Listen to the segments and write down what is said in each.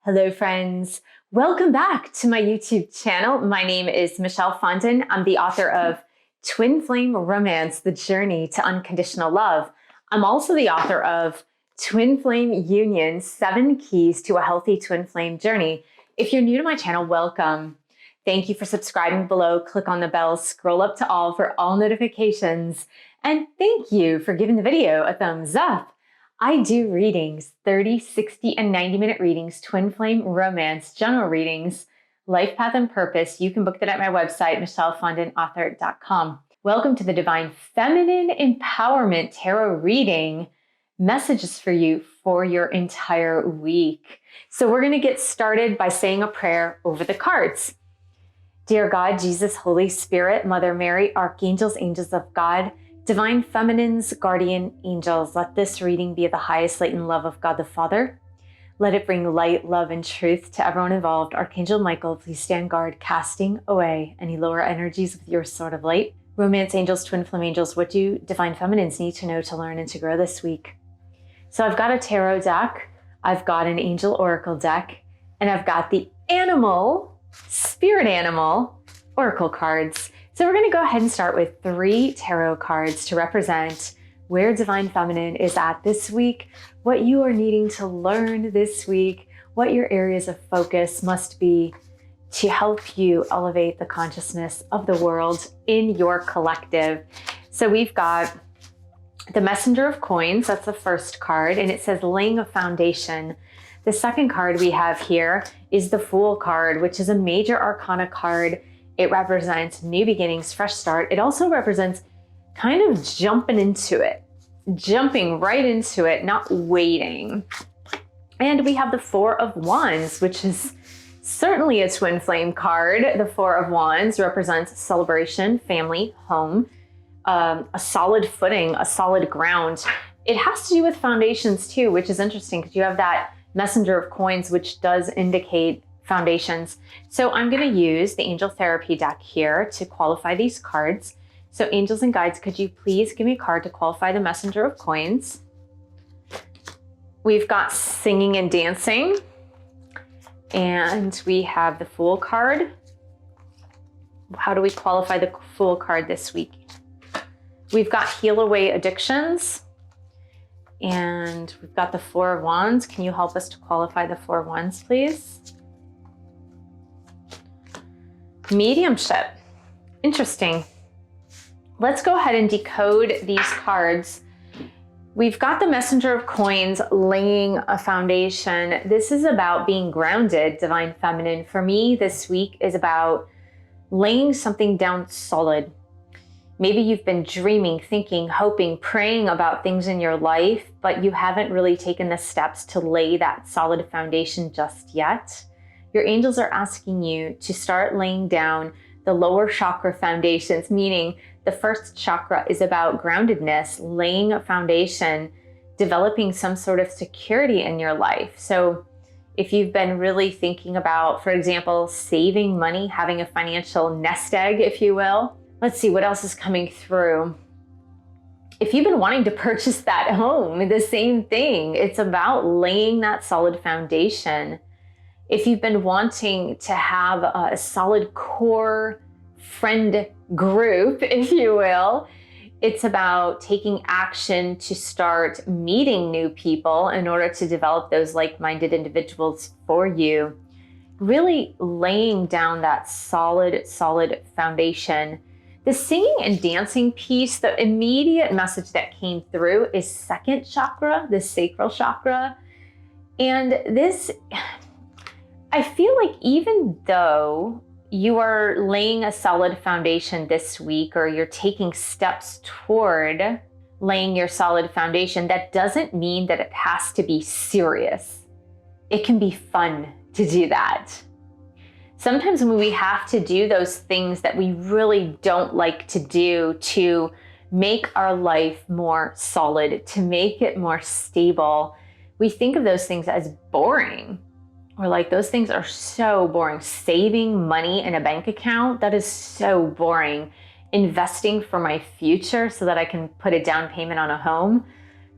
Hello friends, welcome back to my YouTube channel. My name is Michelle Fondin. I'm the author of Twin Flame Romance, The Journey to Unconditional Love. I'm also the author of Twin Flame Union, 7 Keys to a Healthy Twin Flame Journey. If you're new to my channel, welcome. Thank you for subscribing below. Click on the bell, scroll up to all for all notifications. And thank you for giving the video a thumbs up. I do readings, 30, 60, and 90-minute readings, twin flame romance, general readings, life path and purpose. You can book that at my website, michellefondinauthor.com. Welcome to the Divine Feminine Empowerment Tarot reading. Messages for you for your entire week. So we're going to get started by saying a prayer over the cards. Dear God, Jesus, Holy Spirit, Mother Mary, Archangels, Angels of God, Divine Feminines, Guardian Angels, let this reading be of the highest light and love of God the Father. Let it bring light, love, and truth to everyone involved. Archangel Michael, please stand guard, casting away any lower energies with your sword of light. Romance Angels, Twin Flame Angels, what do Divine Feminines need to know to learn and to grow this week? So I've got a tarot deck, I've got an Angel Oracle deck, and I've got the Spirit Animal Oracle cards. So we're going to go ahead and start with 3 tarot cards to represent where Divine Feminine is at this week, what you are needing to learn this week, what your areas of focus must be to help you elevate the consciousness of the world in your collective. So we've got the Messenger of Coins, that's the first card, and it says laying a foundation. The second card we have here is the Fool card, which is a major arcana card. It represents new beginnings, fresh start. It also represents kind of jumping right into it, not waiting. And we have the Four of Wands, which is certainly a twin flame card. The Four of Wands represents celebration, family, home, a solid footing, a solid ground. It has to do with foundations too, which is interesting because you have that Messenger of Coins, which does indicate foundations. So I'm going to use the Angel Therapy deck here to qualify these cards. So angels and guides, could you please give me a card to qualify the Messenger of Coins? We've got singing and dancing, and we have the Fool card. How do we qualify the Fool card this week? We've got heal away addictions, and we've got the Four of Wands. Can you help us to qualify the Four of Wands, please? Mediumship. Interesting. Let's go ahead and decode these cards. We've got the Messenger of Coins laying a foundation. This is about being grounded, Divine Feminine. For me, this week is about laying something down solid. Maybe you've been dreaming, thinking, hoping, praying about things in your life, but you haven't really taken the steps to lay that solid foundation just yet. Your angels are asking you to start laying down the lower chakra foundations, meaning the first chakra is about groundedness, laying a foundation, developing some sort of security in your life. So if you've been really thinking about, for example, saving money, having a financial nest egg, if you will. Let's see what else is coming through. If you've been wanting to purchase that home, the same thing. It's about laying that solid foundation. If you've been wanting to have a solid core friend group, if you will, it's about taking action to start meeting new people in order to develop those like-minded individuals for you. Really laying down that solid foundation. The singing and dancing piece, the immediate message that came through is second chakra, the sacral chakra. And this, I feel like even though you are laying a solid foundation this week, or you're taking steps toward laying your solid foundation, that doesn't mean that it has to be serious. It can be fun to do that. Sometimes when we have to do those things that we really don't like to do to make our life more solid, to make it more stable, we think of those things as boring. Or like, those things are so boring. Saving money in a bank account, that is so boring. Investing for my future so that I can put a down payment on a home,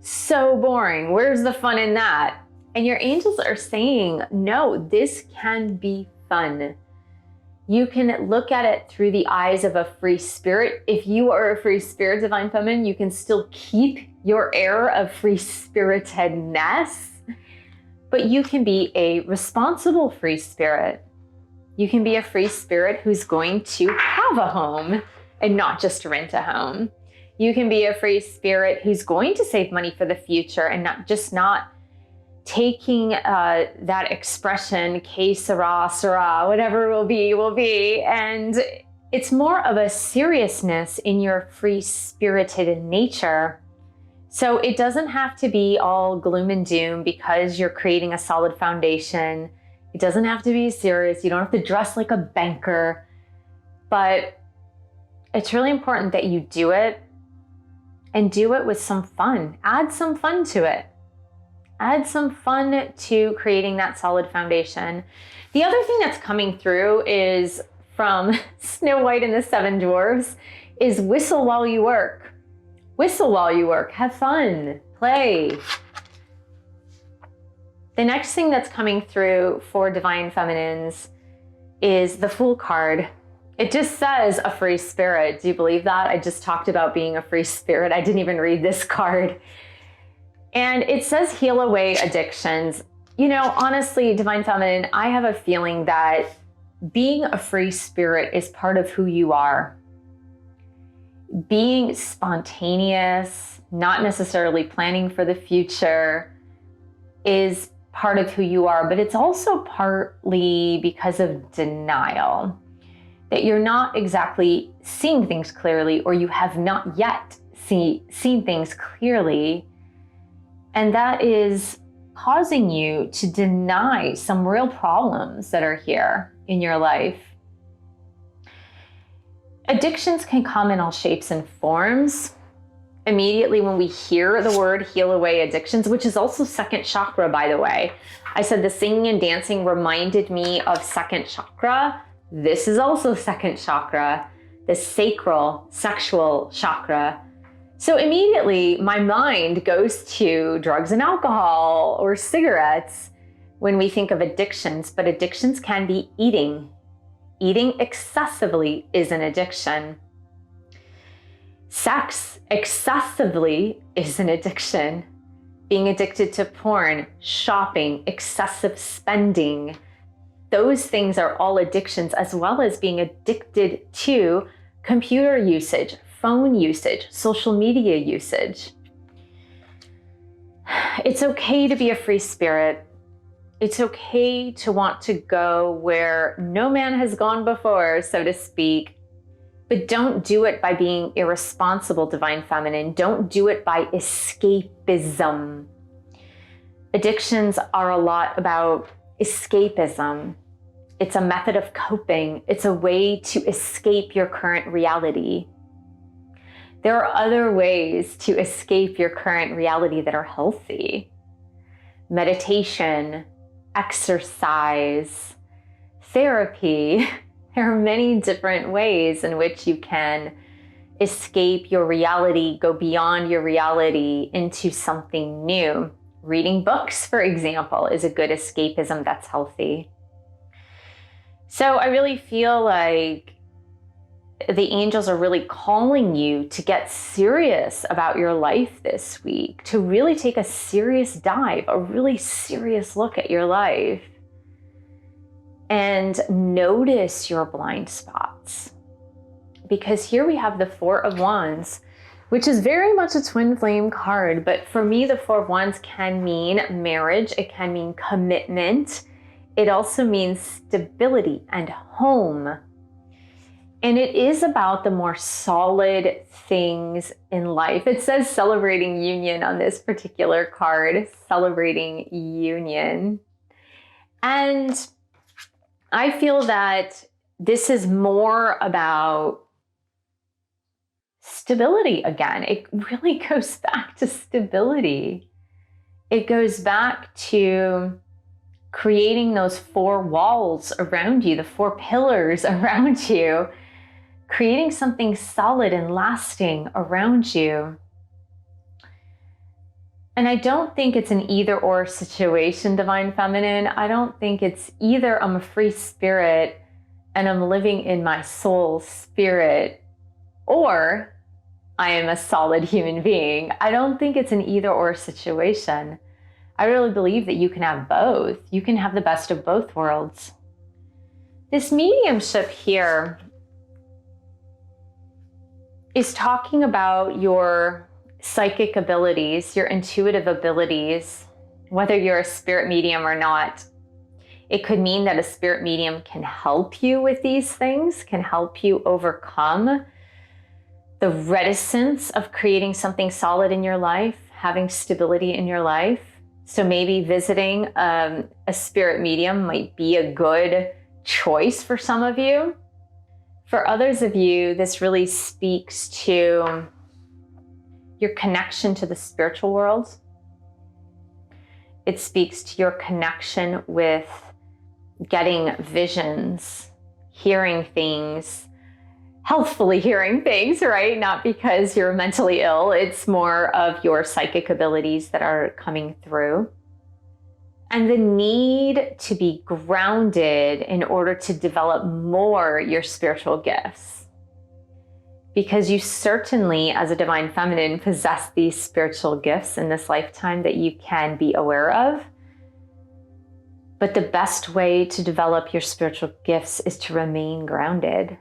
so boring. Where's the fun in that? And your angels are saying, no, this can be fun. You can look at it through the eyes of a free spirit. If you are a free spirit, Divine Feminine, you can still keep your air of free spiritedness, but you can be a responsible free spirit. You can be a free spirit who's going to have a home and not just rent a home. You can be a free spirit who's going to save money for the future and not taking that expression, que sera, sera, whatever will be. And it's more of a seriousness in your free-spirited nature. So it doesn't have to be all gloom and doom because you're creating a solid foundation. It doesn't have to be serious. You don't have to dress like a banker. But it's really important that you do it and do it with some fun. Add some fun to it. Add some fun to creating that solid foundation. The other thing that's coming through is from Snow White and the Seven Dwarfs is whistle while you work. Whistle while you work. Have fun. Play. The next thing that's coming through for Divine Feminines is the Fool card. It just says a free spirit. Do you believe that? I just talked about being a free spirit. I didn't even read this card. And it says heal away addictions. You know, honestly, Divine Feminine, I have a feeling that being a free spirit is part of who you are. Being spontaneous, not necessarily planning for the future, is part of who you are, but it's also partly because of denial. That you're not exactly seeing things clearly, or you have not yet seen things clearly. And that is causing you to deny some real problems that are here in your life. Addictions can come in all shapes and forms. Immediately when we hear the word heal away addictions, which is also second chakra, by the way. I said the singing and dancing reminded me of second chakra. This is also second chakra, the sacral, sexual chakra. So immediately my mind goes to drugs and alcohol or cigarettes when we think of addictions, but addictions can be eating. Eating excessively is an addiction. Sex excessively is an addiction. Being addicted to porn, shopping, excessive spending, those things are all addictions, as well as being addicted to computer usage, phone usage, social media usage. It's okay to be a free spirit. It's okay to want to go where no man has gone before, so to speak. But don't do it by being irresponsible, Divine Feminine. Don't do it by escapism. Addictions are a lot about escapism. It's a method of coping. It's a way to escape your current reality. There are other ways to escape your current reality that are healthy. Meditation, exercise, therapy. There are many different ways in which you can escape your reality, go beyond your reality into something new. Reading books, for example, is a good escapism that's healthy. So I really feel like the angels are really calling you to get serious about your life this week, to really take a serious dive, a really serious look at your life, and notice your blind spots. Because here we have the Four of Wands, which is very much a twin flame card. But for me, the Four of Wands can mean marriage. It can mean commitment. It also means stability and home. And it is about the more solid things in life. It says celebrating union on this particular card, celebrating union. And I feel that this is more about stability again. It really goes back to stability. It goes back to creating those four walls around you, the four pillars around you, creating something solid and lasting around you. And I don't think it's an either or situation, Divine Feminine. I don't think it's either I'm a free spirit and I'm living in my soul spirit, or I am a solid human being. I don't think it's an either or situation. I really believe that you can have both. You can have the best of both worlds. This mediumship here is talking about your psychic abilities, your intuitive abilities, whether you're a spirit medium or not. It could mean that a spirit medium can help you with these things, can help you overcome the reticence of creating something solid in your life, having stability in your life. So maybe visiting a spirit medium might be a good choice for some of you. For others of you, this really speaks to your connection to the spiritual world. It speaks to your connection with getting visions, hearing things, healthfully hearing things, right? Not because you're mentally ill. It's more of your psychic abilities that are coming through. And the need to be grounded in order to develop more your spiritual gifts. Because you certainly, as a divine feminine, possess these spiritual gifts in this lifetime that you can be aware of. But the best way to develop your spiritual gifts is to remain grounded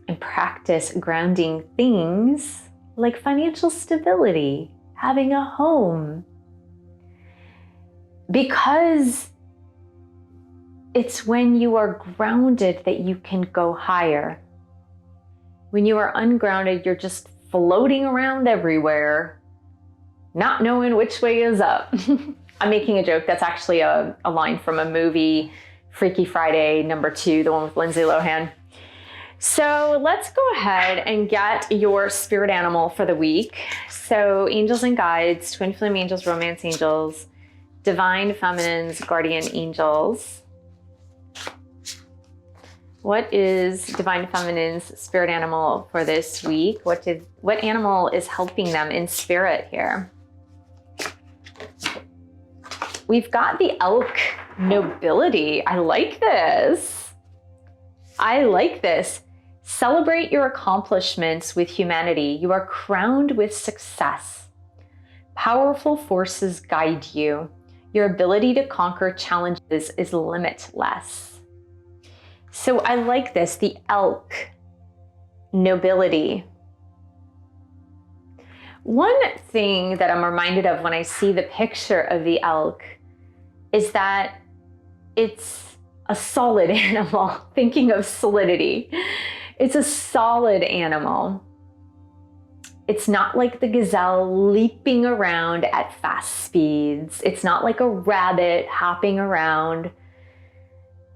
and practice grounding things like financial stability, having a home. Because it's when you are grounded that you can go higher. When you are ungrounded, you're just floating around everywhere, not knowing which way is up. I'm making a joke. That's actually a line from a movie, Freaky Friday #2, the one with Lindsay Lohan. So let's go ahead and get your spirit animal for the week. So angels and guides, twin flame angels, romance angels, divine feminines, guardian angels. What is divine feminine's spirit animal for this week? What animal is helping them in spirit here? We've got the elk nobility. I like this. I like this. Celebrate your accomplishments with humanity. You are crowned with success. Powerful forces guide you. Your ability to conquer challenges is limitless. So I like this, the elk nobility. One thing that I'm reminded of when I see the picture of the elk is that it's a solid animal. Thinking of solidity, it's a solid animal. It's not like the gazelle leaping around at fast speeds. It's not like a rabbit hopping around.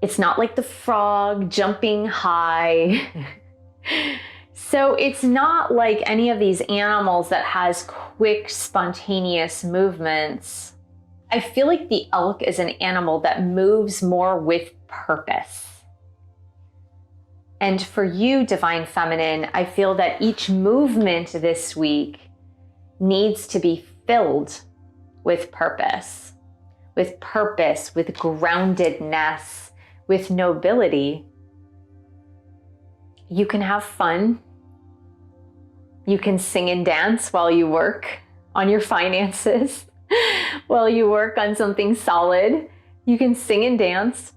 It's not like the frog jumping high. So it's not like any of these animals that has quick, spontaneous movements. I feel like the elk is an animal that moves more with purpose. And for you, divine feminine, I feel that each movement this week needs to be filled with purpose, with groundedness, with nobility. You can have fun. You can sing and dance while you work on your finances, while you work on something solid. You can sing and dance.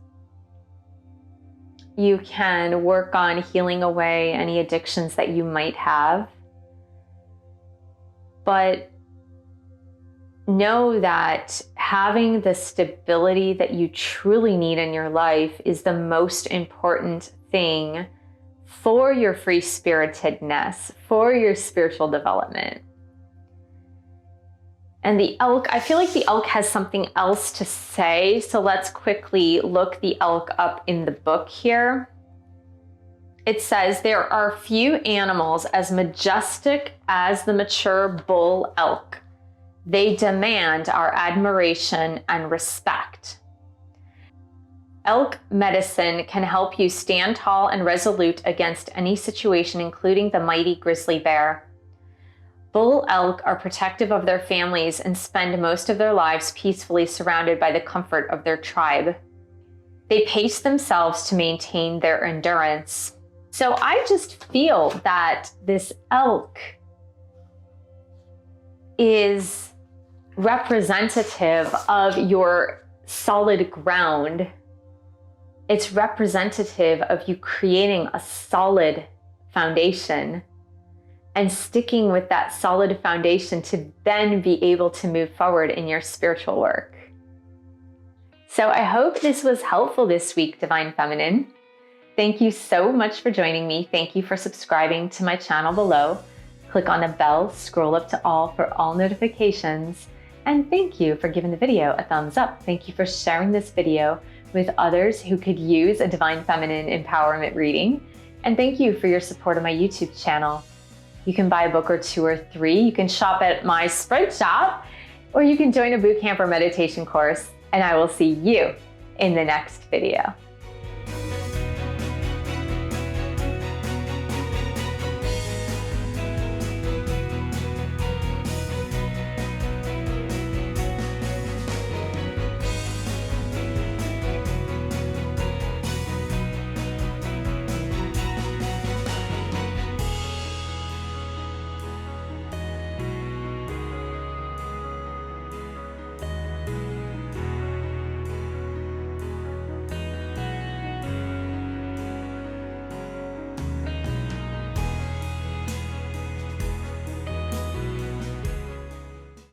You can work on healing away any addictions that you might have. But know that having the stability that you truly need in your life is the most important thing for your free spiritedness, for your spiritual development. And the elk, I feel like the elk has something else to say. So let's quickly look the elk up in the book here. It says, there are few animals as majestic as the mature bull elk. They demand our admiration and respect. Elk medicine can help you stand tall and resolute against any situation, including the mighty grizzly bear. Bull elk are protective of their families and spend most of their lives peacefully surrounded by the comfort of their tribe. They pace themselves to maintain their endurance. So I just feel that this elk is representative of your solid ground. It's representative of you creating a solid foundation and sticking with that solid foundation to then be able to move forward in your spiritual work. So I hope this was helpful this week, Divine Feminine. Thank you so much for joining me. Thank you for subscribing to my channel below. Click on the bell, scroll up to all for all notifications. And thank you for giving the video a thumbs up. Thank you for sharing this video with others who could use a Divine Feminine empowerment reading. And thank you for your support of my YouTube channel. You can buy a book or 2 or 3. You can shop at my spread shop, or you can join a bootcamp or meditation course. And I will see you in the next video.